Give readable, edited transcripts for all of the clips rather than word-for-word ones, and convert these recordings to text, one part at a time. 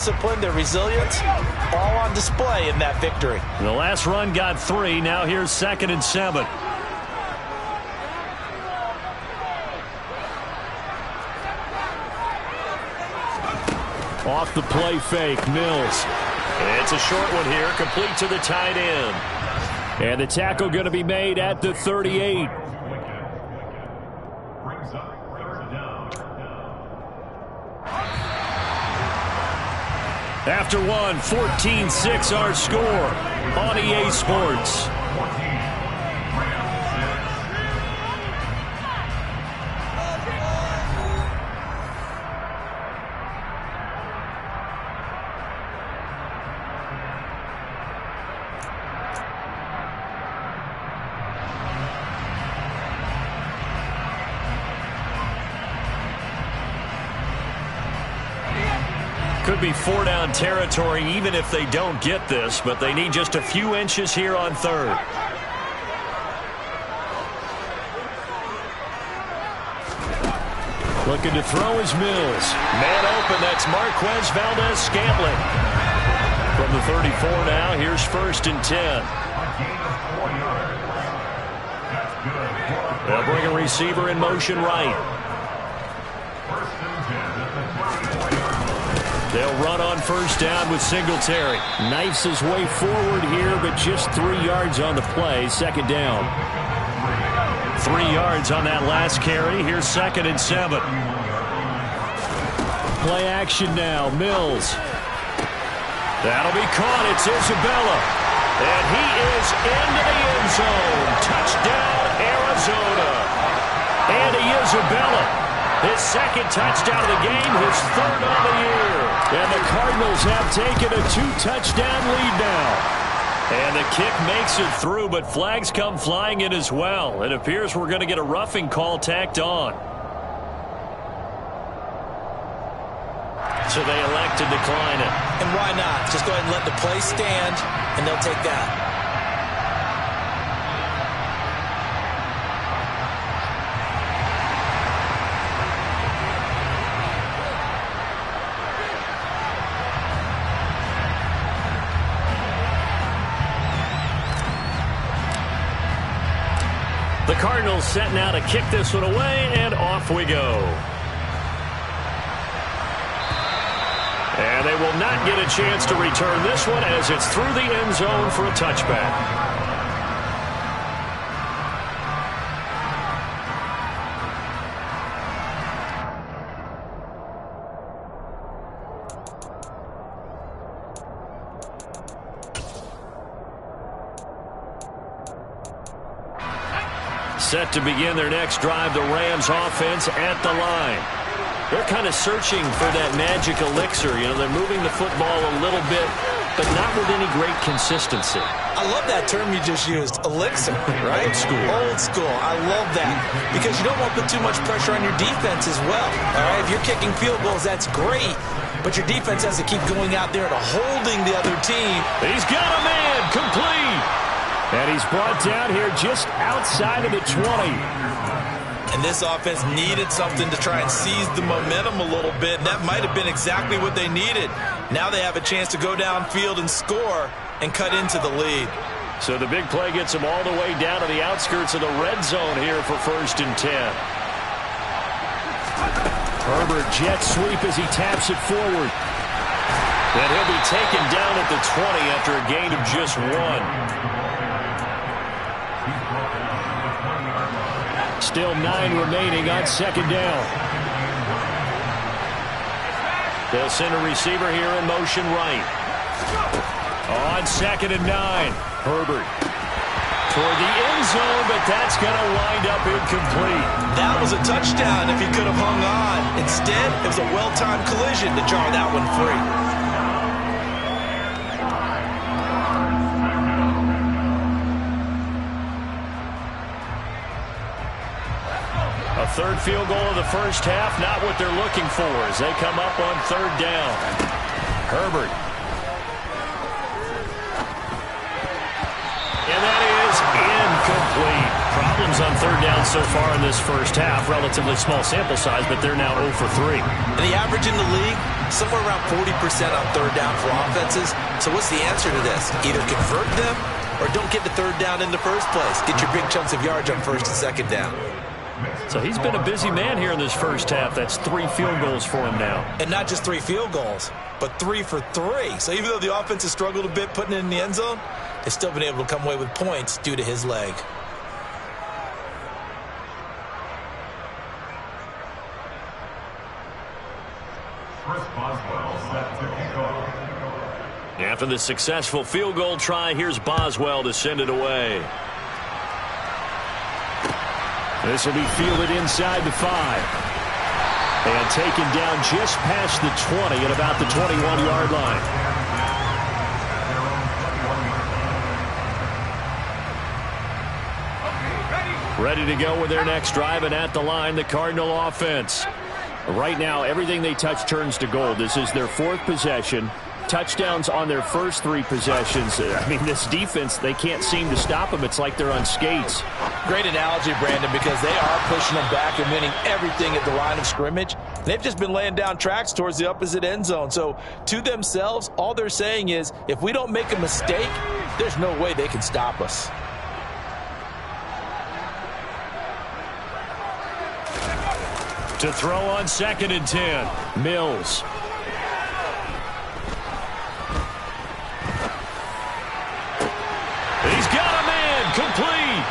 Discipline, their resilience, all on display in that victory. The last run got 3. Now here's 2nd and 7. Off the play fake, Mills. It's a short one here, complete to the tight end. And the tackle going to be made at the 38. After one, 14-6 our score on EA Sports. Could be 4-down territory even if they don't get this, but they need just a few inches here on 3rd. Looking to throw is Mills. Man open, that's Marquez Valdez-Scantling. From the 34 now, here's 1st and 10. They'll bring a receiver in motion right. They'll run on 1st down with Singletary. Knifes his way forward here, but just 3 yards on the play. 2nd down. 3 yards on that last carry. Here's 2nd and 7. Play action now. Mills. That'll be caught. It's Isabella. And he is into the end zone. Touchdown, Arizona. Andy Isabella. His 2nd touchdown of the game, his 3rd on the year. And the Cardinals have taken a 2-touchdown lead now. And the kick makes it through, but flags come flying in as well. It appears we're going to get a roughing call tacked on. So they elect to decline it. And why not? Just go ahead and let the play stand, and they'll take that. The Cardinals set now to kick this one away, and off we go. And they will not get a chance to return this one as it's through the end zone for a touchback. Set to begin their next drive, the Rams offense at the line. They're kind of searching for that magic elixir. You know, they're moving the football a little bit, but not with any great consistency. I love that term you just used, elixir, right? Old school. Old school. I love that because you don't want to put too much pressure on your defense as well. All right, if you're kicking field goals, that's great, but your defense has to keep going out there to holding the other team. He's got a man, complete. And he's brought down here just outside of the 20. And this offense needed something to try and seize the momentum a little bit. And that might have been exactly what they needed. Now they have a chance to go downfield and score and cut into the lead. So the big play gets them all the way down to the outskirts of the red zone here for 1st and 10. Herbert jet sweep as he taps it forward. And he'll be taken down at the 20 after a gain of just 1. Still 9 remaining on 2nd down. They'll send a receiver here in motion right. On 2nd and 9. Herbert toward the end zone, but that's going to wind up incomplete. That was a touchdown if he could have hung on. Instead, it was a well-timed collision to jar that one free. A 3rd field goal of the first half, not what they're looking for as they come up on 3rd down. Herbert. And that is incomplete. Problems on 3rd down so far in this first half. Relatively small sample size, but they're now 0 for 3. The average in the league, somewhere around 40% on third down for offenses. So what's the answer to this? Either convert them or don't get the third down in the first place. Get your big chunks of yards on first and second down. So he's been a busy man here in this first half. That's 3 field goals for him now. And not just 3 field goals, but 3 for 3. So even though the offense has struggled a bit putting it in the end zone, they've still been able to come away with points due to his leg. After the successful field goal try, here's Boswell to send it away. This will be fielded inside the 5. And taken down just past the 20 at about the 21-yard line. Ready to go with their next drive, and at the line, the Cardinal offense. Right now, everything they touch turns to gold. This is their 4th possession. Touchdowns on their first 3 possessions. I mean, this defense, they can't seem to stop them. It's like they're on skates. Great analogy, Brandon, because they are pushing them back and winning everything at the line of scrimmage. They've just been laying down tracks towards the opposite end zone. So to themselves, all they're saying is, if we don't make a mistake, there's no way they can stop us. To throw on 2nd and 10, Mills. He's got a man, complete.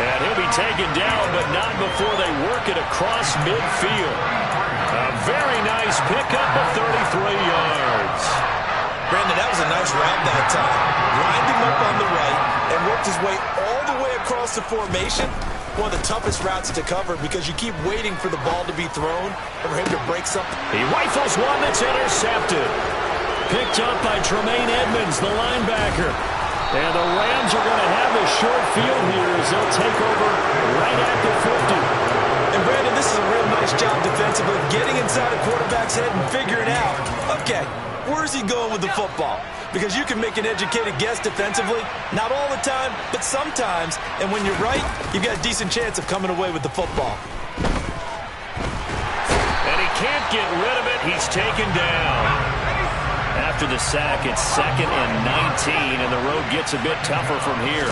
And he'll be taken down, but not before they work it across midfield. A very nice pickup of 33 yards. Brandon, that was a nice route that time. Lined him up on the right and worked his way all the way across the formation. One of the toughest routes to cover because you keep waiting for the ball to be thrown and for him to break something. He rifles one that's intercepted. Picked up by Tremaine Edmonds, the linebacker. And the Rams are going to have a short field here as they'll take over right at the 50. And Brandon, this is a real nice job defensively, getting inside a quarterback's head and figuring out, okay, where's he going with the football? Because you can make an educated guess defensively, not all the time, but sometimes. And when you're right, you've got a decent chance of coming away with the football. And he can't get rid of it. He's taken down. After the sack, it's 2nd and 19, and the road gets a bit tougher from here.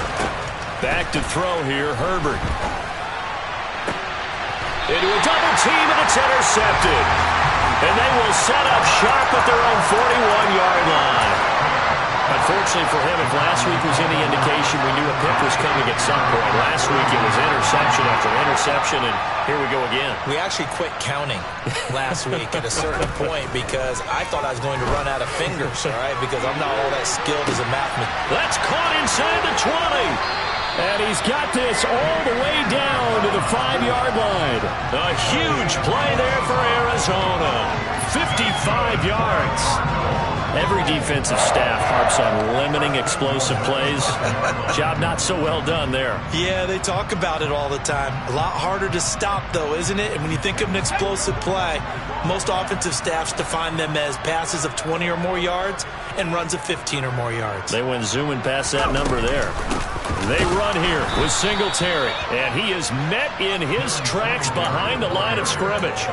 Back to throw here, Herbert. Into a double team, and it's intercepted. And they will set up sharp at their own 41-yard line. Unfortunately for him, if last week was any indication, we knew a pick was coming at some point. Last week it was interception after interception, and here we go again. We actually quit counting last week at a certain point because I thought I was going to run out of fingers, all right, because I'm not all that skilled as a mathematician. That's caught inside the 20. And he's got this all the way down to the 5-yard line. A huge play there for Arizona. 55 yards. Every defensive staff harps on limiting explosive plays. Job not so well done there. Yeah, they talk about it all the time. A lot harder to stop, though, isn't it? And when you think of an explosive play, most offensive staffs define them as passes of 20 or more yards and runs of 15 or more yards. They went zooming past that number there. They run here with Singletary, and he is met in his tracks behind the line of scrimmage.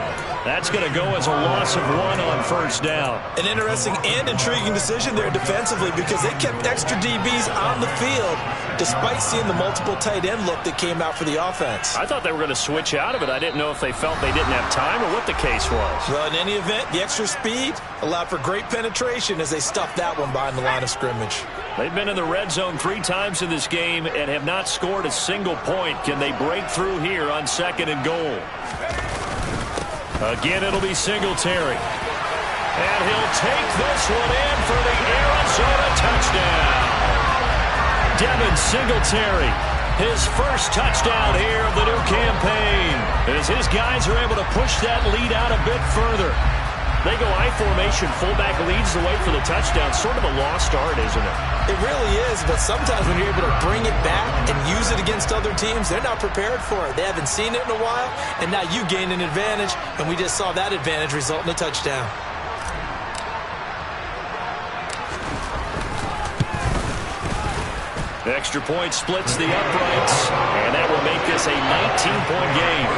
That's going to go as a loss of 1 on first down. An interesting and intriguing decision there defensively because they kept extra DBs on the field despite seeing the multiple tight end look that came out for the offense. I thought they were going to switch out of it. I didn't know if they felt they didn't have time or what the case was. Well, in any event, the extra speed allowed for great penetration as they stuffed that one behind the line of scrimmage. They've been in the red zone 3 times in this game and have not scored a single point. Can they break through here on 2nd and goal? Again, it'll be Singletary. And he'll take this one in for the Arizona touchdown. Devin Singletary, his first touchdown here of the new campaign, as his guys are able to push that lead out a bit further. They go I formation, fullback leads the way for the touchdown. Sort of a lost art, isn't it? It really is, but sometimes when you're able to bring it back and use it against other teams, they're not prepared for it. They haven't seen it in a while, and now you gain an advantage, and we just saw that advantage result in a touchdown. The extra point splits the uprights, and that will make this a 19-point game.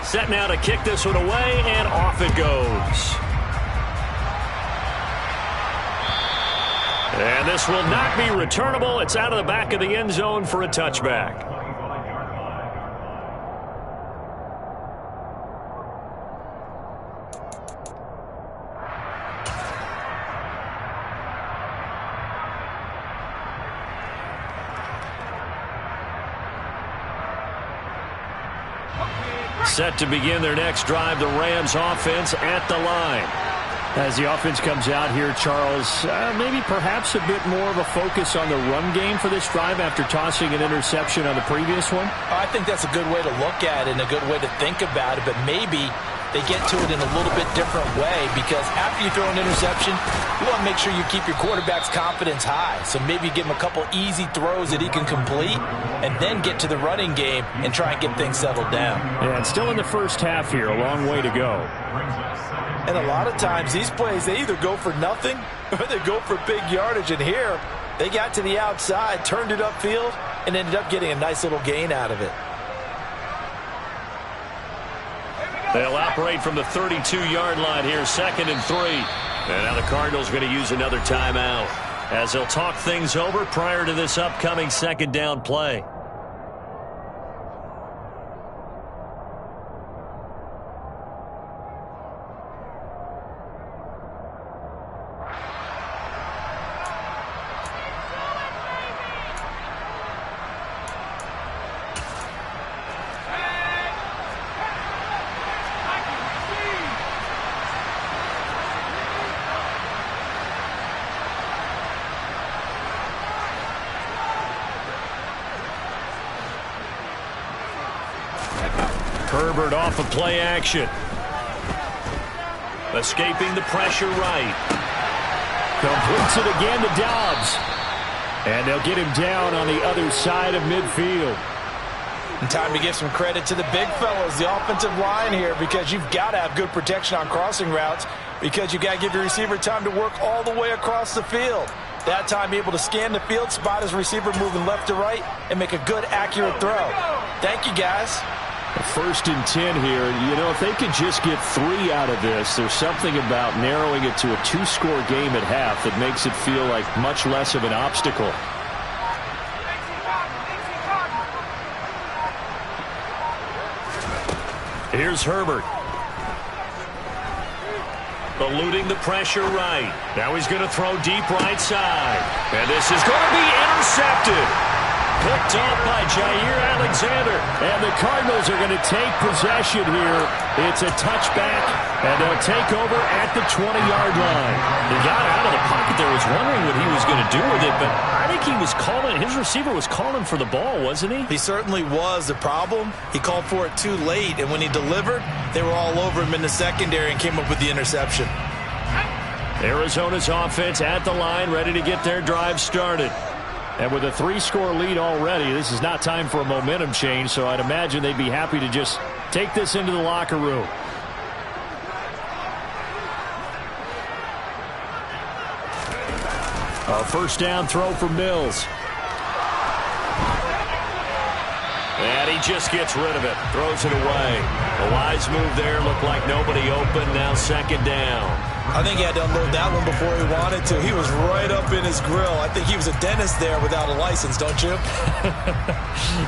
Set now to kick this one away, and off it goes. And this will not be returnable. It's out of the back of the end zone for a touchback. Set to begin their next drive, the Rams offense at the line. As the offense comes out here, Charles, maybe perhaps a bit more of a focus on the run game for this drive after tossing an interception on the previous one? I think that's a good way to look at it and a good way to think about it, but maybe they get to it in a little bit different way, because after you throw an interception, you want to make sure you keep your quarterback's confidence high. So maybe give him a couple easy throws that he can complete and then get to the running game and try and get things settled down. Yeah, and still in the first half here, a long way to go. And a lot of times these plays, they either go for nothing or they go for big yardage. And here, they got to the outside, turned it upfield, and ended up getting a nice little gain out of it. They'll operate from the 32-yard line here, 2nd and 3. And now the Cardinals are going to use another timeout as they'll talk things over prior to this upcoming 2nd down play. Herbert off of play action. Escaping the pressure right. Completes it again to Dobbs. And they'll get him down on the other side of midfield. And time to give some credit to the big fellas, the offensive line here, because you've got to have good protection on crossing routes, because you've got to give your receiver time to work all the way across the field. That time, able to scan the field, spot his receiver moving left to right, and make a good, accurate throw. Thank you, guys. 1st and 10 here. You know, if they could just get 3 out of this, there's something about narrowing it to a 2-score game at half that makes it feel like much less of an obstacle. Here's Herbert. Eluding the pressure right. Now he's going to throw deep right side. And this is going to be intercepted. Picked off by Jair Alexander. And the Cardinals are going to take possession here. It's a touchback, and they'll take over at the 20-yard line. He got out of the pocket there, was wondering what he was going to do with it, but I think he was calling, his receiver was calling for the ball, wasn't he? He certainly was. The problem, he called for it too late, and when he delivered, they were all over him in the secondary and came up with the interception. Arizona's offense at the line, ready to get their drive started. And with a 3-score lead already, this is not time for a momentum change, so I'd imagine they'd be happy to just take this into the locker room. A 1st down throw for Mills. And he just gets rid of it, throws it away. A wise move there, looked like nobody open, now 2nd down. I think he had to unload that one before he wanted to. He was right up in his grill. I think he was a dentist there without a license, don't you?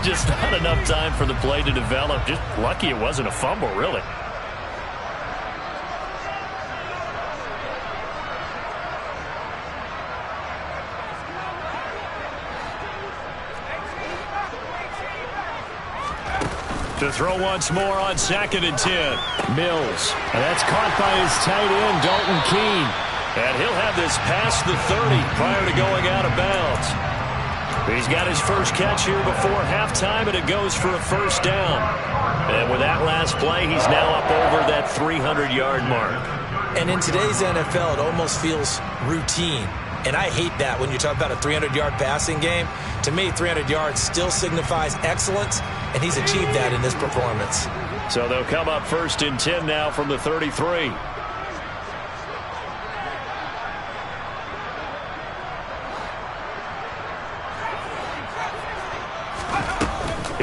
Just not enough time for the play to develop. Just lucky it wasn't a fumble, really. To throw once more on 2nd and 10. Mills. And that's caught by his tight end, Dalton Keene. And he'll have this past the 30 prior to going out of bounds. He's got his first catch here before halftime, and it goes for a 1st down. And with that last play, he's now up over that 300-yard mark. And in today's NFL, it almost feels routine. And I hate that when you talk about a 300-yard passing game. To me, 300 yards still signifies excellence, and he's achieved that in this performance. So they'll come up 1st and 10 now from the 33.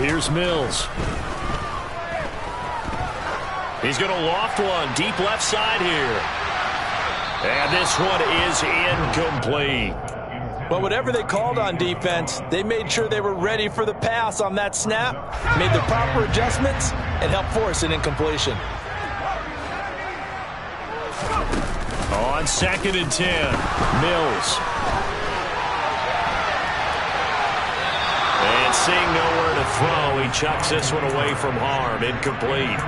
Here's Mills. He's going to loft one deep left side here. And this one is incomplete. But whatever they called on defense, they made sure they were ready for the pass on that snap, made the proper adjustments, and helped force an incompletion. On 2nd and 10, Mills. And seeing nowhere to throw, he chucks this one away from harm. Incomplete.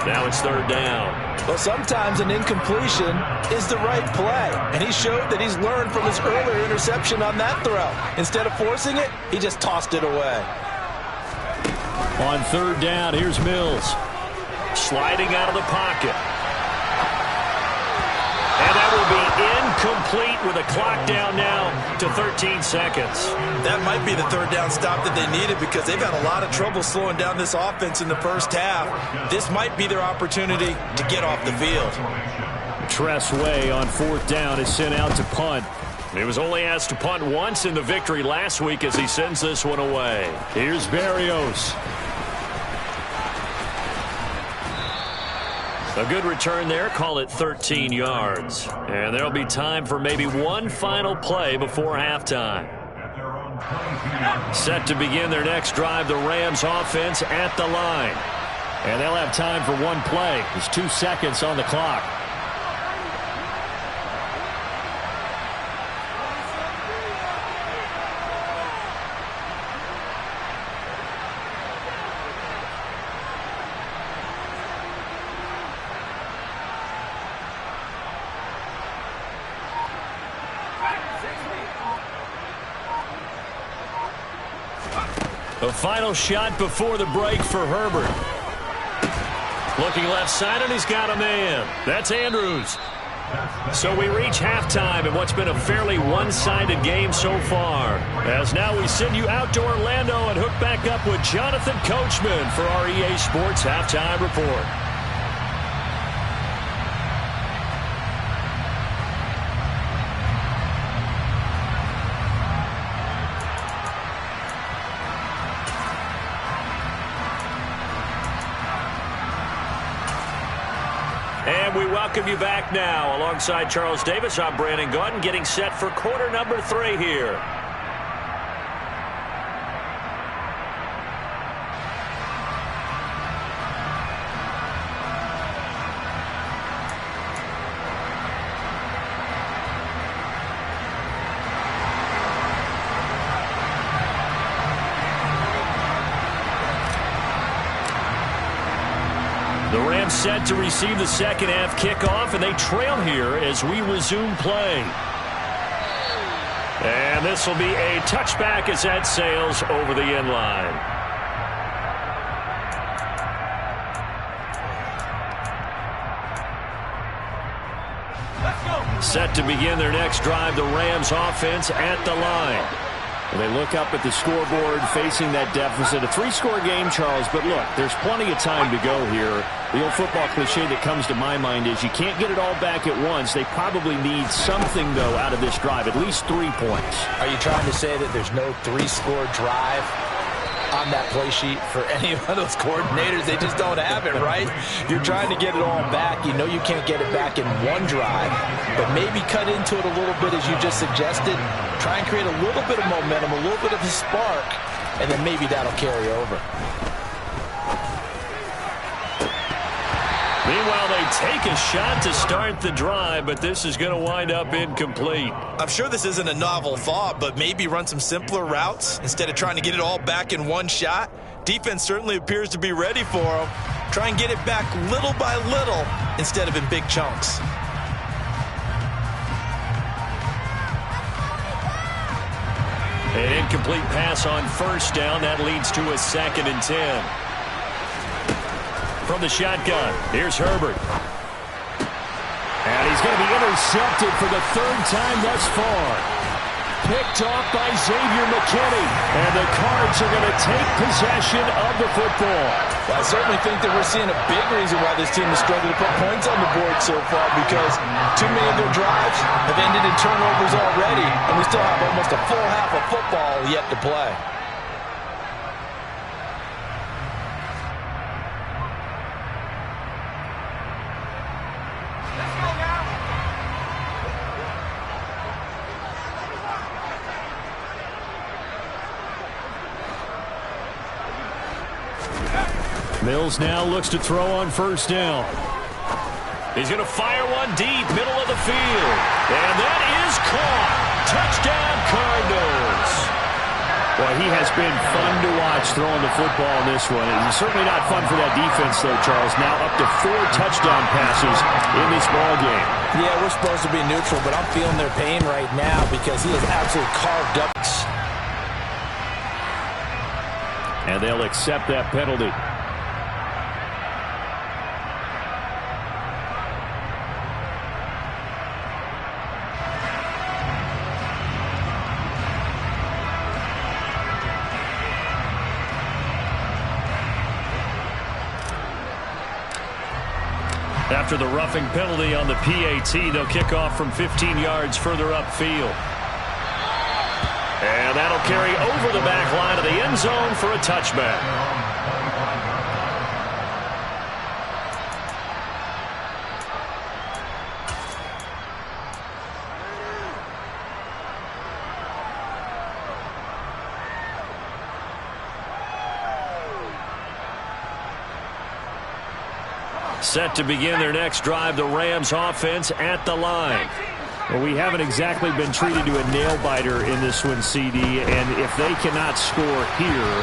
Now it's 3rd down. Well, sometimes an incompletion is the right play, and he showed that he's learned from his earlier interception on that throw. Instead of forcing it, he just tossed it away. On 3rd down, here's Mills. Sliding out of the pocket. And that will be incomplete with a clock down now to 13 seconds. That might be the 3rd down stop that they needed because they've had a lot of trouble slowing down this offense in the first half. This might be their opportunity to get off the field. Tress Way on 4th down is sent out to punt. He was only asked to punt once in the victory last week as he sends this one away. Here's Berrios. A good return there, call it 13 yards. And there'll be time for maybe one final play before halftime. Set to begin their next drive, the Rams offense at the line. And they'll have time for one play. There's 2 seconds on the clock. A final shot before the break for Herbert. Looking left side, and he's got a man. That's Andrews. So we reach halftime in what's been a fairly one-sided game so far. As now we send you out to Orlando and hook back up with Jonathan Coachman for our EA Sports Halftime Report. And we welcome you back now. Alongside Charles Davis, I'm Brandon Gaudin, getting set for quarter number 3 here. The Rams set to receive the second half kickoff, and they trail here as we resume play. And this will be a touchback as that sails over the end line. Set to begin their next drive, the Rams offense at the line. They look up at the scoreboard facing that deficit. A 3-score game, Charles, but look, there's plenty of time to go here. The old football cliche that comes to my mind is you can't get it all back at once. They probably need something, though, out of this drive, at least 3 points. Are you trying to say that there's no 3-score drive on that play sheet for any of those coordinators? They just don't have it, right? You're trying to get it all back. You know you can't get it back in one drive, but maybe cut into it a little bit as you just suggested. Try and create a little bit of momentum, a little bit of a spark, and then maybe that'll carry over. Meanwhile, they take a shot to start the drive, but this is going to wind up incomplete. I'm sure this isn't a novel thought, but maybe run some simpler routes instead of trying to get it all back in one shot. Defense certainly appears to be ready for them. Try and get it back little by little instead of in big chunks. An incomplete pass on first down. That leads to a 2nd and 10. From the shotgun, here's Herbert. And he's going to be intercepted for the 3rd time thus far. Picked off by Xavier McKinney. And the Cards are going to take possession of the football. Well, I certainly think that we're seeing a big reason why this team has struggled to put points on the board so far, because too many of their drives have ended in turnovers already, and we still have almost a full half of football yet to play. Mills now looks to throw on first down. He's going to fire one deep, middle of the field. And that is caught. Touchdown, Cardinals. Boy, he has been fun to watch throwing the football in this one. It's certainly not fun for that defense, though, Charles. Now up to 4 touchdown passes in this ball game. Yeah, we're supposed to be neutral, but I'm feeling their pain right now because he has absolutely carved up. And they'll accept that penalty. After the roughing penalty on the PAT, they'll kick off from 15 yards further upfield. And that'll carry over the back line of the end zone for a touchback. Set to begin their next drive, the Rams offense at the line. Well, we haven't exactly been treated to a nail-biter in this one, CD, and if they cannot score here,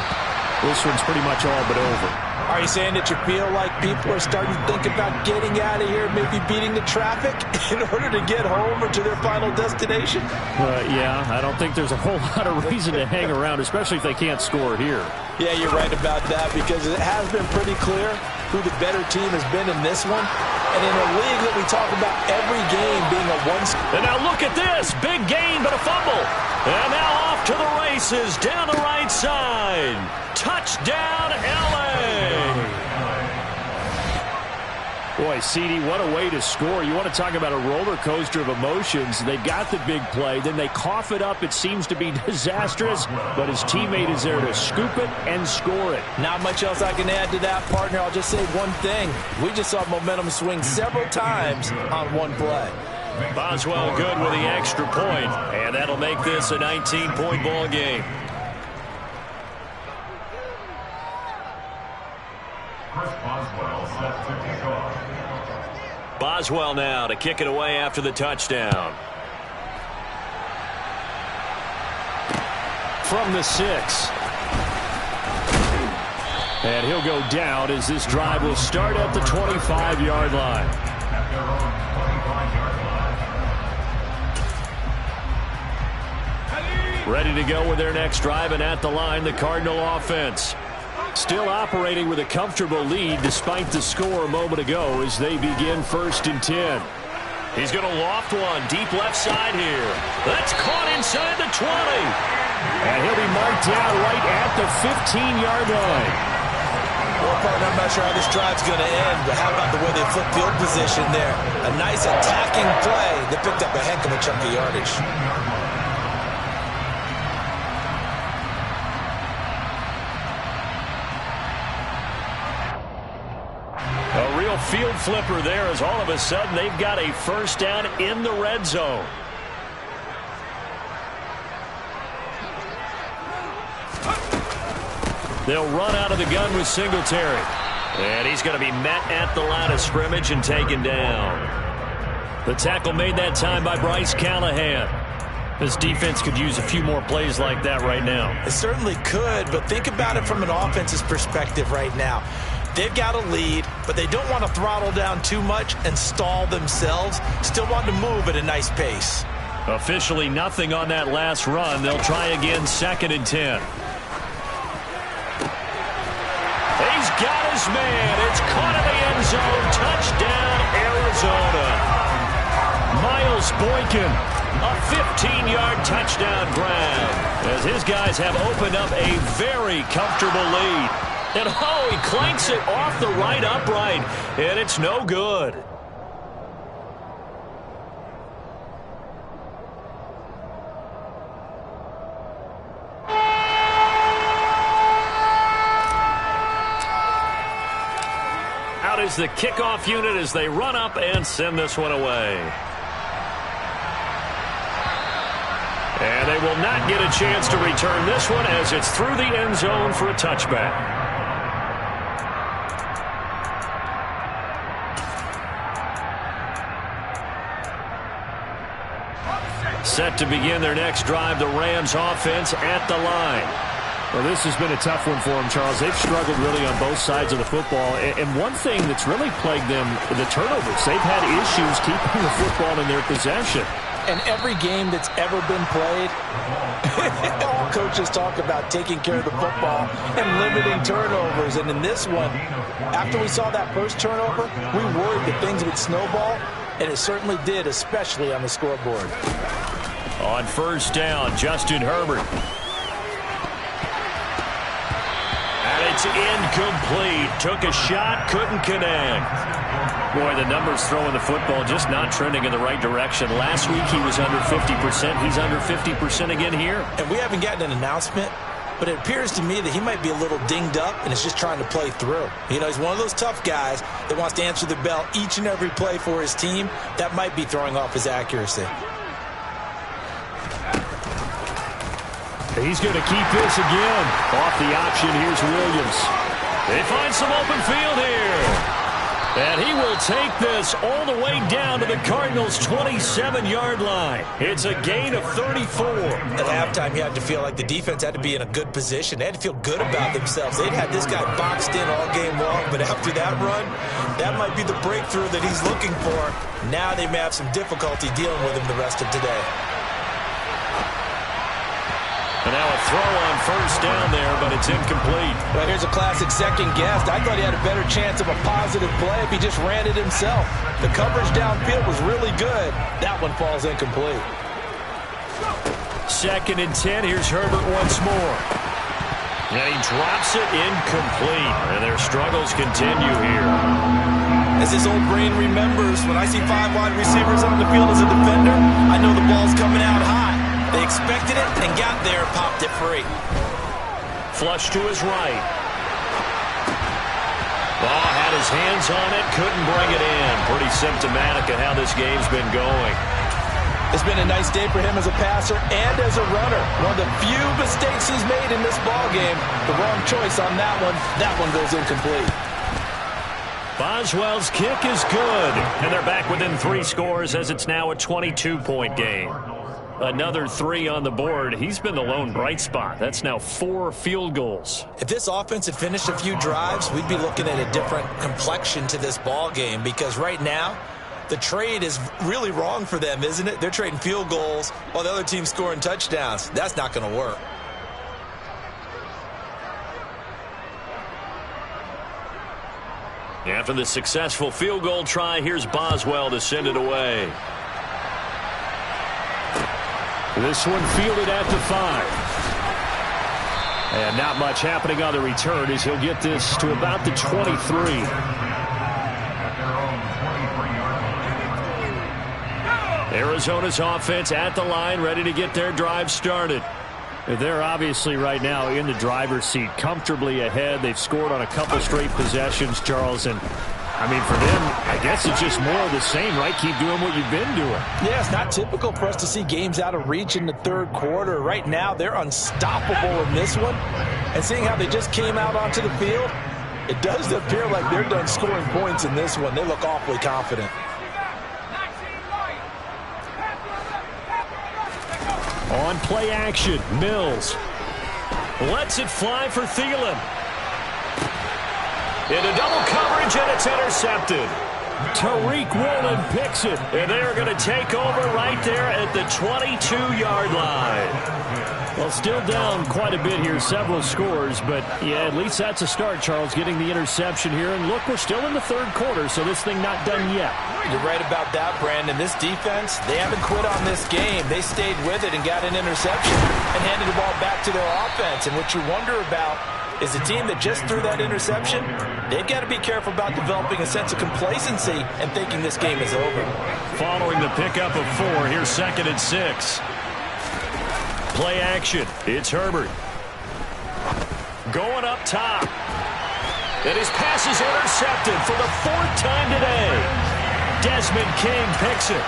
this one's pretty much all but over. Are you saying that you feel like people are starting to think about getting out of here, maybe beating the traffic in order to get home or to their final destination? Yeah, I don't think there's a whole lot of reason to hang around, especially if they can't score here. Yeah, you're right about that because it has been pretty clear who the better team has been in this one. And in a league that we talk about every game being a one. And now look at this. Big gain, but a fumble. And now off to the races down the right side. Touchdown, L.A. Boy, CD, what a way to score. You want to talk about a roller coaster of emotions. They got the big play, then they cough it up. It seems to be disastrous, but his teammate is there to scoop it and score it. Not much else I can add to that, partner. I'll just say one thing. We just saw momentum swing several times on one play. Boswell good with the extra point, and that'll make this a 19-point ball game. Boswell now to kick it away after the touchdown. From the 6. And he'll go down as this drive will start at the 25-yard line. Ready to go with their next drive, and at the line, the Cardinal offense. Still operating with a comfortable lead despite the score a moment ago as they begin 1st and 10. He's going to loft one deep left side here. That's caught inside the 20. And he'll be marked down right at the 15-yard line. Well, partner, I'm not sure how this drive's going to end, but how about the way they flip field position there? A nice attacking play that picked up a heck of a chunk of yardage. A real field flipper there as all of a sudden they've got a first down in the red zone. They'll run out of the gun with Singletary. And he's going to be met at the line of scrimmage and taken down. The tackle made that time by Bryce Callahan. This defense could use a few more plays like that right now. It certainly could, but think about it from an offense's perspective right now. They've got a lead, but they don't want to throttle down too much and stall themselves. Still want to move at a nice pace. Officially nothing on that last run. They'll try again 2nd and 10. He's got his man. It's caught in the end zone. Touchdown, Arizona. Miles Boykin, a 15-yard touchdown grab as his guys have opened up a very comfortable lead. And oh, he clanks it off the right upright, and it's no good. Out is the kickoff unit as they run up and send this one away. And they will not get a chance to return this one as it's through the end zone for a touchback. Set to begin their next drive, the Rams offense at the line. Well, this has been a tough one for them, Charles. They've struggled really on both sides of the football. And one thing that's really plagued them, the turnovers. They've had issues keeping the football in their possession. And every game that's ever been played, all coaches talk about taking care of the football and limiting turnovers. And in this one, after we saw that first turnover, we worried that things would snowball, and it certainly did, especially on the scoreboard. On first down, Justin Herbert. And it's incomplete. Took a shot, couldn't connect. Boy, the numbers throwing the football just not trending in the right direction. Last week he was under 50%. He's under 50% again here. And we haven't gotten an announcement, but it appears to me that he might be a little dinged up and is just trying to play through. You know, he's one of those tough guys that wants to answer the bell each and every play for his team. That might be throwing off his accuracy. He's going to keep this again. Off the option, here's Williams. They find some open field here. And he will take this all the way down to the Cardinals' 27-yard line. It's a gain of 34. At halftime, you had to feel like the defense had to be in a good position. They had to feel good about themselves. They'd had this guy boxed in all game long, but after that run, that might be the breakthrough that he's looking for. Now they may have some difficulty dealing with him the rest of today. And now a throw on first down there, but it's incomplete. Well, here's a classic second guess. I thought he had a better chance of a positive play if he just ran it himself. The coverage downfield was really good. That one falls incomplete. 2nd and 10. Here's Herbert once more. And he drops it incomplete. And their struggles continue here. As his old brain remembers, when I see 5 wide receivers on the field as a defender, I know the ball's coming out high. They expected it and got there, popped it free. Flush to his right. Oh, had his hands on it, couldn't bring it in. Pretty symptomatic of how this game's been going. It's been a nice day for him as a passer and as a runner. One of the few mistakes he's made in this ballgame. The wrong choice on that one. That one goes incomplete. Boswell's kick is good. And they're back within 3 scores as it's now a 22-point game. Another 3 on the board. He's been the lone bright spot. That's now 4 field goals. If this offense had finished a few drives, we'd be looking at a different complexion to this ball game, because right now, the trade is really wrong for them, isn't it? They're trading field goals while the other team's scoring touchdowns. That's not going to work. After the successful field goal try, here's Boswell to send it away. This one fielded at the 5. And not much happening on the return as he'll get this to about the 23. Arizona's offense at the line, ready to get their drive started. They're obviously right now in the driver's seat, comfortably ahead. They've scored on a couple straight possessions, Charles, and I mean, for them, I guess it's just more of the same, right? Keep doing what you've been doing. Yeah, it's not typical for us to see games out of reach in the third quarter. Right now, they're unstoppable in this one. And seeing how they just came out onto the field, it does appear like they're done scoring points in this one. They look awfully confident. On play action, Mills. Lets it fly for Thielen. Into double coverage, and it's intercepted. Tariq Woolen picks it. And they're going to take over right there at the 22-yard line. Well, still down quite a bit here, several scores, but yeah, at least that's a start, Charles, getting the interception here. And look, we're still in the third quarter, so this thing not done yet. You're right about that, Brandon. This defense, they haven't quit on this game. They stayed with it and got an interception and handed the ball back to their offense. And what you wonder about is a team that just threw that interception, they've got to be careful about developing a sense of complacency and thinking this game is over. Following the pickup of 4, here's 2nd and 6. Play action. It's Herbert. Going up top. And his pass is intercepted for the 4th time today. Desmond King picks it.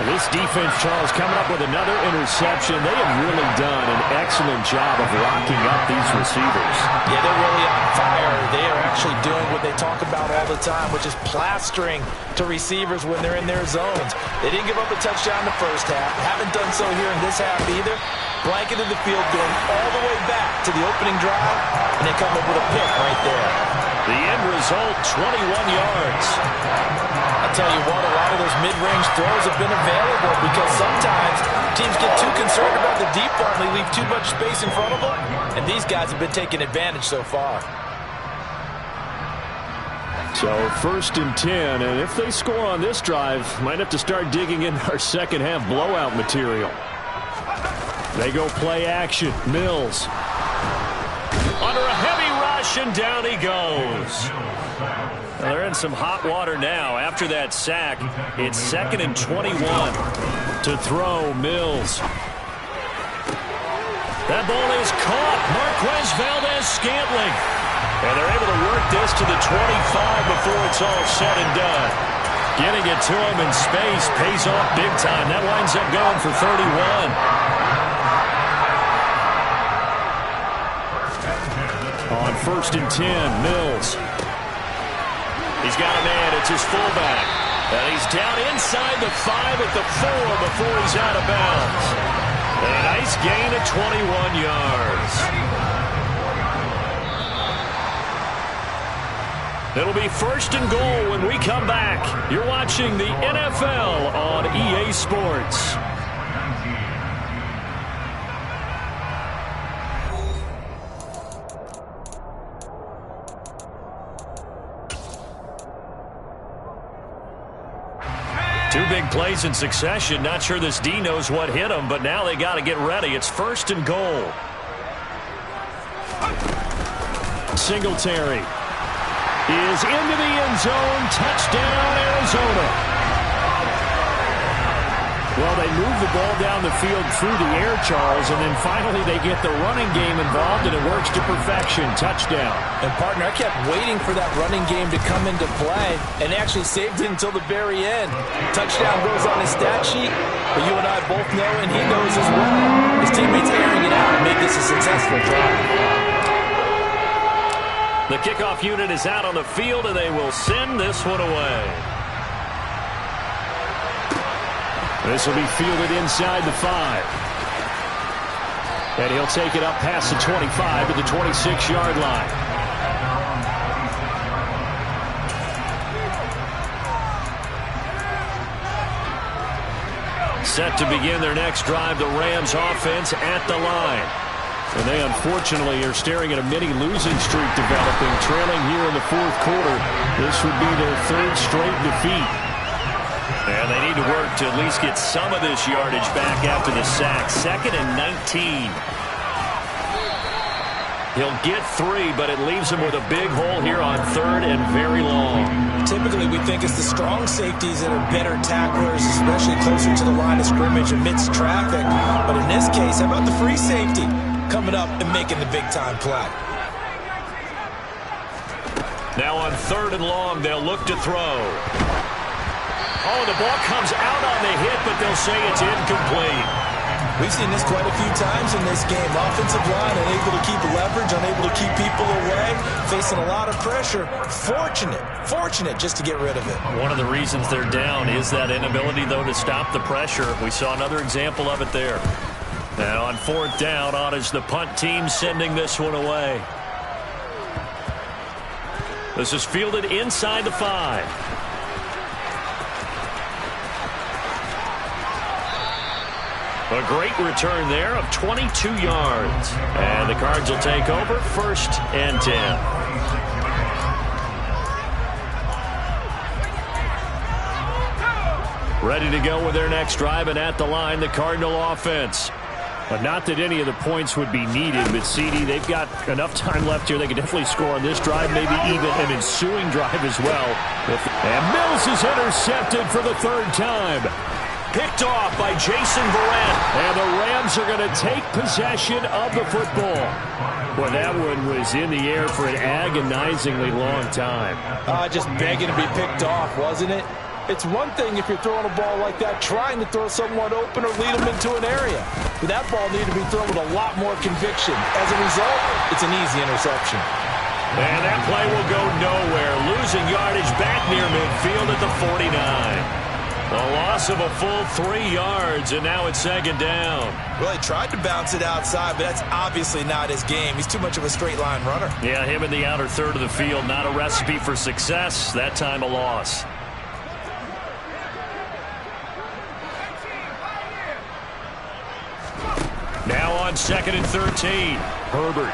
This defense, Charles, coming up with another interception. They have really done an excellent job of locking up these receivers. Yeah, they're really on fire. They are actually doing what they talk about all the time, which is plastering to receivers when they're in their zones. They didn't give up a touchdown in the first half. Haven't done so here in this half either. Blanketed the field, going all the way back to the opening drive, and they come up with a pick right there. The end result, 21 yards. I'll tell you what, a lot of those mid-range throws have been available because sometimes teams get too concerned about the deep ball and they leave too much space in front of them, and these guys have been taking advantage so far. So 1st and 10, and if they score on this drive, might have to start digging in our second half blowout material. They go play action. Mills. Under a heavy rush, and down he goes. Well, they're in some hot water now. After that sack, it's 2nd and 21. To throw, Mills. That ball is caught. Marquez Valdez-Scantling. And they're able to work this to the 25 before it's all said and done. Getting it to him in space pays off big time. That winds up going for 31. On 1st and 10, Mills. He's got a man. It's his fullback. And he's down inside the 5 at the 4 before he's out of bounds. And a nice gain of 21 yards. It'll be 1st and goal when we come back. You're watching the NFL on EA Sports. Two big plays in succession. Not sure this D knows what hit him, but now they got to get ready. It's 1st and goal. Singletary is into the end zone. Touchdown, Arizona. Well, they move the ball down the field through the air, Charles, and then finally they get the running game involved, and it works to perfection. Touchdown. And, partner, I kept waiting for that running game to come into play, and actually saved it until the very end. Touchdown goes on his stat sheet, but you and I both know, and he knows as well, his teammates airing it out and make this a successful drive. The kickoff unit is out on the field, and they will send this one away. This will be fielded inside the 5. And he'll take it up past the 25 to the 26-yard line. Set to begin their next drive, the Rams offense at the line. And they unfortunately are staring at a mini losing streak developing, trailing here in the 4th quarter. This would be their 3rd straight defeat. And they need to work to at least get some of this yardage back after the sack. 2nd and 19. He'll get 3, but it leaves him with a big hole here on 3rd and very long. Typically, we think it's the strong safeties that are better tacklers, especially closer to the line of scrimmage amidst traffic. But in this case, how about the free safety coming up and making the big-time play? Now on 3rd and long, they'll look to throw. Oh, the ball comes out on the hit, but they'll say it's incomplete. We've seen this quite a few times in this game. Offensive line unable to keep leverage, unable to keep people away, facing a lot of pressure. Fortunate just to get rid of it. One of the reasons they're down is that inability, though, to stop the pressure. We saw another example of it there. Now on 4th down, on is the punt team sending this one away. This is fielded inside the 5. A great return there of 22 yards. And the Cards will take over 1st and 10. Ready to go with their next drive, and at the line, the Cardinal offense. But not that any of the points would be needed, but CD, they've got enough time left here. They could definitely score on this drive, maybe even an ensuing drive as well. And Mills is intercepted for the 3rd time. Picked off by Jason Verrett. And the Rams are going to take possession of the football. Well, that one was in the air for an agonizingly long time. Just begging to be picked off, wasn't it? It's one thing if you're throwing a ball like that, trying to throw someone open or lead them into an area. But that ball needed to be thrown with a lot more conviction. As a result, it's an easy interception. And that play will go nowhere. Losing yardage back near midfield at the 49. A loss of a full 3 yards, and now it's second down. Well, he tried to bounce it outside, but that's obviously not his game. He's too much of a straight-line runner. Yeah, him in the outer third of the field, not a recipe for success. That time a loss. Now on 2nd and 13. Herbert.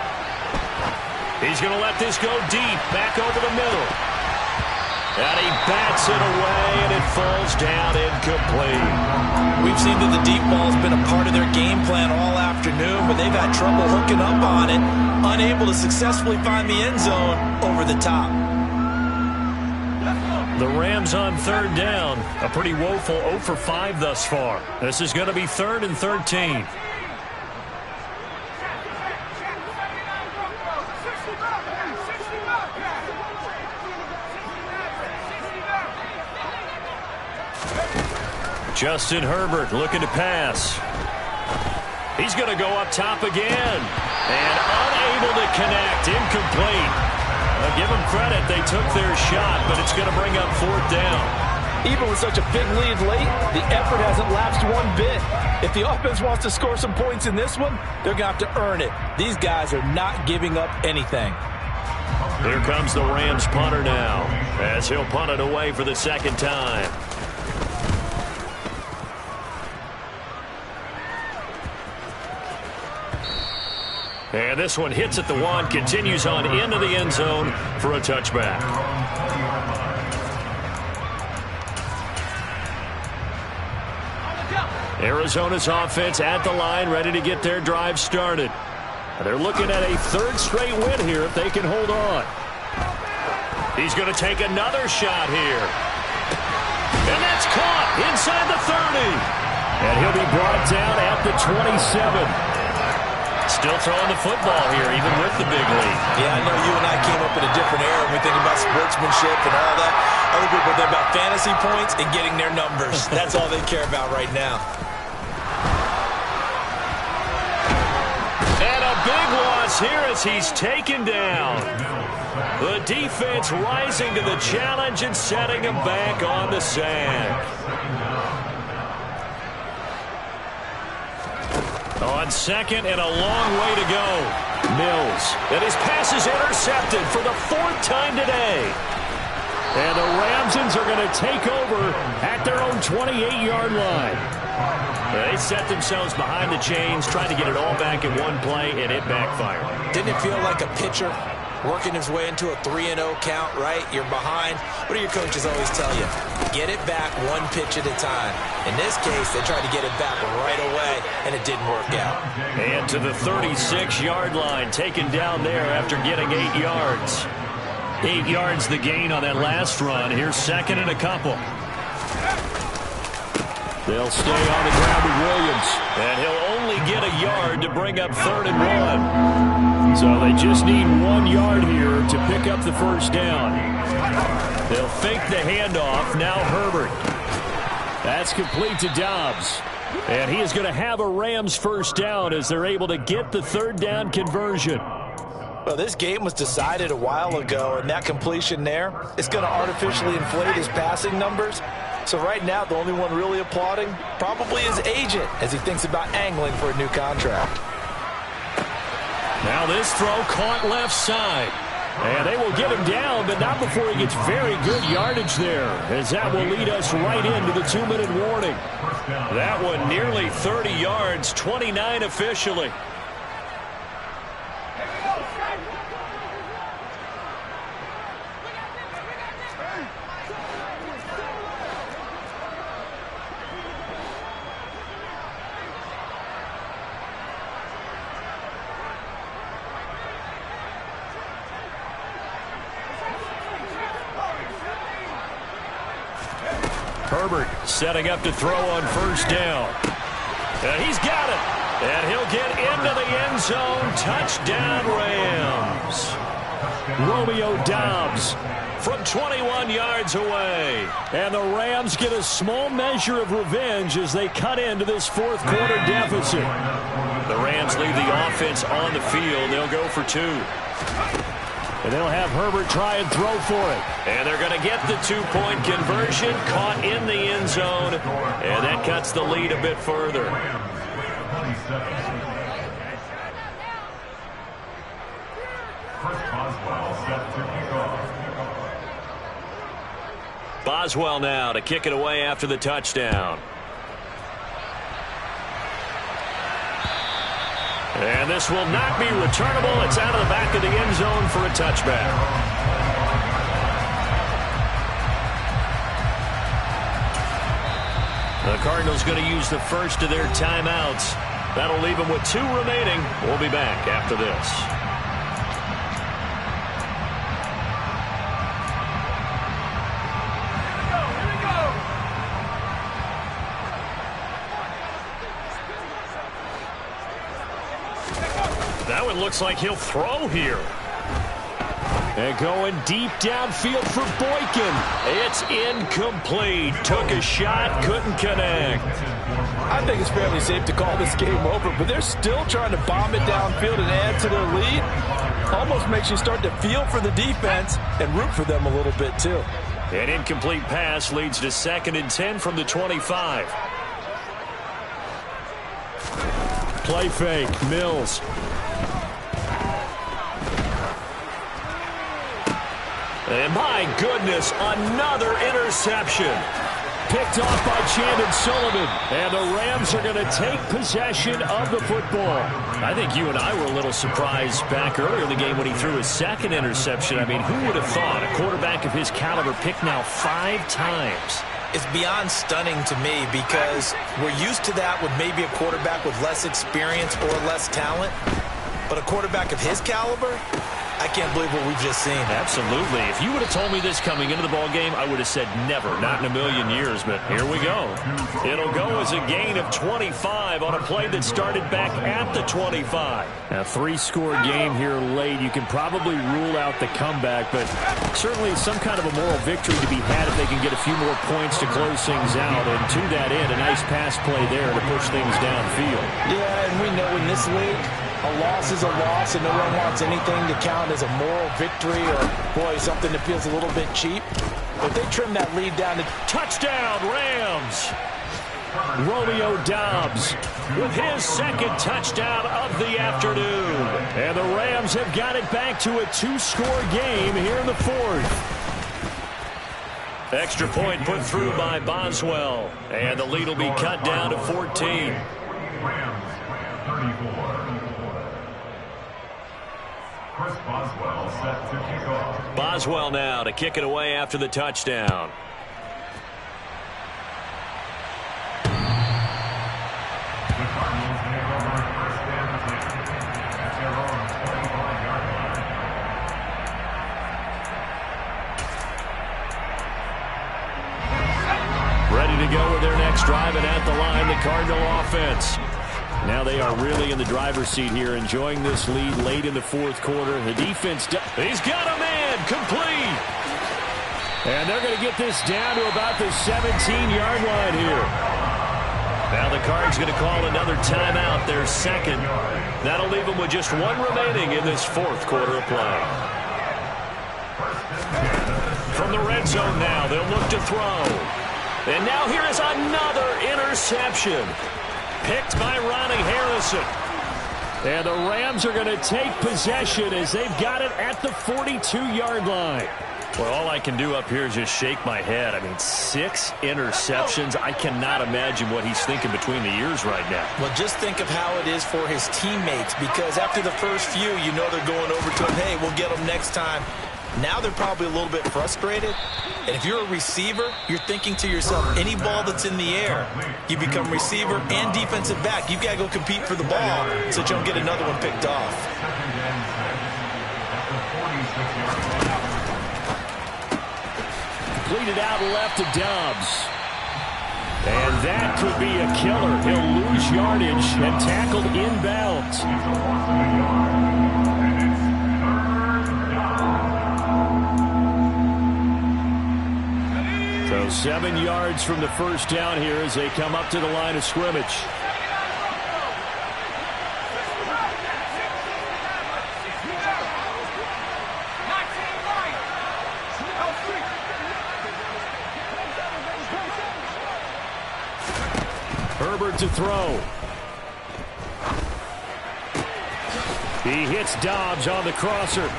He's going to let this go deep, back over the middle. And he bats it away, and it falls down incomplete. We've seen that the deep ball's been a part of their game plan all afternoon, but they've had trouble hooking up on it, unable to successfully find the end zone over the top. The Rams on 3rd down. A pretty woeful 0 for 5 thus far. This is going to be 3rd and 13. Justin Herbert looking to pass. He's going to go up top again. And unable to connect. Incomplete. I'll give them credit. They took their shot, but it's going to bring up 4th down. Even with such a big lead late, the effort hasn't lapsed one bit. If the offense wants to score some points in this one, they're going to have to earn it. These guys are not giving up anything. Here comes the Rams punter now, as he'll punt it away for the 2nd time. And this one hits at the 1, continues on into the end zone for a touchback. Arizona's offense at the line, ready to get their drive started. They're looking at a 3rd straight win here if they can hold on. He's going to take another shot here. And that's caught inside the 30. And he'll be brought down at the 27. Still throwing the football here, even with the big lead. Yeah, I know you and I came up in a different era when we think about sportsmanship and all that. Other people think about fantasy points and getting their numbers. That's all they care about right now. And a big loss here as he's taken down. The defense rising to the challenge and setting him back on the sack. On 2nd and a long way to go. Mills. And his pass is intercepted for the 4th time today. And the Ramsons are going to take over at their own 28-yard line. They set themselves behind the chains, trying to get it all back in one play, and it backfired. Didn't it feel like a pitcher working his way into a 3-0 count, right? You're behind. What do your coaches always tell you? Get it back 1 pitch at a time. In this case, they tried to get it back right away, and it didn't work out. And to the 36-yard line, taken down there after getting 8 yards. 8 yards the gain on that last run. Here's 2nd and a couple. They'll stay on the ground with Williams. And he'll only get a yard to bring up 3rd and 1. So they just need 1 yard here to pick up the 1st down. They'll fake the handoff. Now Herbert. That's complete to Dobbs. And he is going to have a Rams 1st down as they're able to get the 3rd down conversion. Well, this game was decided a while ago, and that completion there is going to artificially inflate his passing numbers. So right now, the only one really applauding probably his agent as he thinks about angling for a new contract. Now this throw caught left side. And they will get him down, but not before he gets very good yardage there, as that will lead us right into the 2-minute warning. That one nearly 30 yards, 29 officially. Herbert setting up to throw on 1st down. And he's got it. And he'll get into the end zone. Touchdown, Rams. Romeo Doubs from 21 yards away. And the Rams get a small measure of revenge as they cut into this fourth quarter deficit. The Rams leave the offense on the field. They'll go for 2. And they'll have Herbert try and throw for it. And they're going to get the 2-point conversion, caught in the end zone. And that cuts the lead a bit further. Boswell now to kick it away after the touchdown. And this will not be returnable. It's out of the back of the end zone for a touchback. The Cardinals going to use the first of their timeouts. That'll leave them with 2 remaining. We'll be back after this. That one looks like he'll throw here. And going deep downfield for Boykin. It's incomplete. Took a shot, couldn't connect. I think it's fairly safe to call this game over, but they're still trying to bomb it downfield and add to their lead. Almost makes you start to feel for the defense and root for them a little bit too. An incomplete pass leads to 2nd and 10 from the 25. Play fake, Mills. And my goodness, another interception. Picked off by Chandon Sullivan. And the Rams are going to take possession of the football. I think you and I were a little surprised back earlier in the game when he threw his 2nd interception. I mean, who would have thought a quarterback of his caliber picked now 5 times? It's beyond stunning to me because we're used to that with maybe a quarterback with less experience or less talent. But a quarterback of his caliber, I can't believe what we've just seen. Absolutely. If you would have told me this coming into the ball game, I would have said never, not in a million years. But here we go. It'll go as a gain of 25 on a play that started back at the 25. A 3-score game here late. You can probably rule out the comeback, but certainly some kind of a moral victory to be had if they can get a few more points to close things out. And to that end, a nice pass play there to push things downfield. Yeah, and we know in this league, a loss is a loss, and no one wants anything to count as a moral victory or, boy, something that feels a little bit cheap. But they trim that lead down to touchdown, Rams. Romeo Doubs with his 2nd touchdown of the afternoon. And the Rams have got it back to a 2-score game here in the 4th. Extra point put through by Boswell. And the lead will be cut down to 14. Rams 34. Boswell set to kick off. Boswell now to kick it away after the touchdown. The Cardinals take over 1st and 10 at their own 25-yard line. Ready to go with their next drive, and at the line, the Cardinal offense. Now they are really in the driver's seat here, enjoying this lead late in the 4th quarter. The defense, he's got a man, complete. And they're going to get this down to about the 17-yard line here. Now the Cards going to call another timeout, their 2nd. That'll leave them with just 1 remaining in this 4th quarter of play. From the red zone now, they'll look to throw. And now here is another interception. Picked by Ronnie Harrison. And the Rams are going to take possession as they've got it at the 42-yard line. Well, all I can do up here is just shake my head. I mean, 6 interceptions. I cannot imagine what he's thinking between the ears right now. Well, just think of how it is for his teammates, because after the first few, you know they're going over to him, hey, we'll get them next time. Now they're probably a little bit frustrated. And if you're a receiver, you're thinking to yourself, any ball that's in the air, you become receiver and defensive back. You've got to go compete for the ball so that you don't get another one picked off. Completed out left to Doubs. And that could be a killer. He'll lose yardage and tackled inbounds. 7 yards from the first down here as they come up to the line of scrimmage. Herbert to throw. He hits Dobbs on the crosser.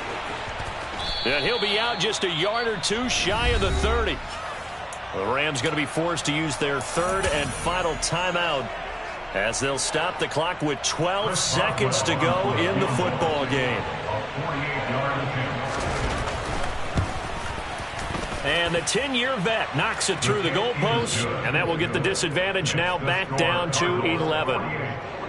And he'll be out just a yard or two shy of the 30. The Rams going to be forced to use their third and final timeout as they'll stop the clock with 12 seconds to go in the football game. And the 10-year vet knocks it through the goalpost, and that will get the disadvantage now back down to 11.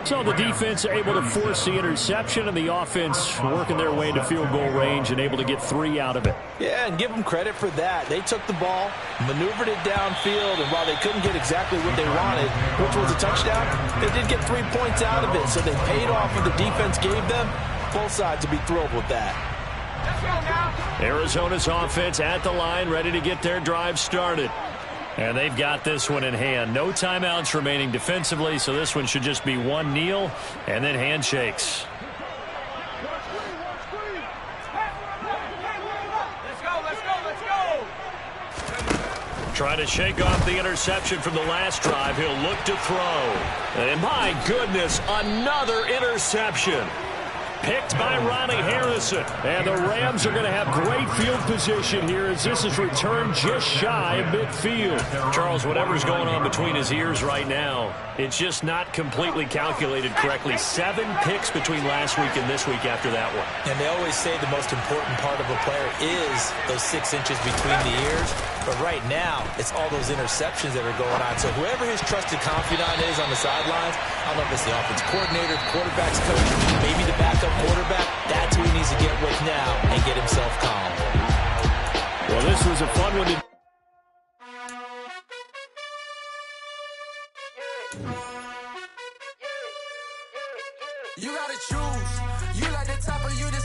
So the defense able to force the interception, and the offense working their way into field goal range and able to get 3 out of it. Yeah, and give them credit for that. They took the ball, maneuvered it downfield, and while they couldn't get exactly what they wanted, which was a touchdown, they did get 3 points out of it. So they paid off what the defense gave them. Both sides will be thrilled with that. Arizona's offense at the line, ready to get their drive started. And they've got this one in hand. No timeouts remaining defensively, so this one should just be one kneel and then handshakes. Trying to shake off the interception from the last drive. He'll look to throw. And my goodness, another interception. Picked by Ronnie Harrison. And the Rams are going to have great field position here as this is returned just shy of midfield. Charles, whatever's going on between his ears right now, it's just not completely calculated correctly. 7 picks between last week and this week after that one. And they always say the most important part of a player is those 6 inches between the ears. But right now, it's all those interceptions that are going on. So whoever his trusted confidant is on the sidelines, I don't know if it's the offense coordinator, the quarterback's coach, maybe the backup quarterback, that's who he needs to get with now and get himself calm. Well, this was a fun one to... You gotta choose. You like the top or you the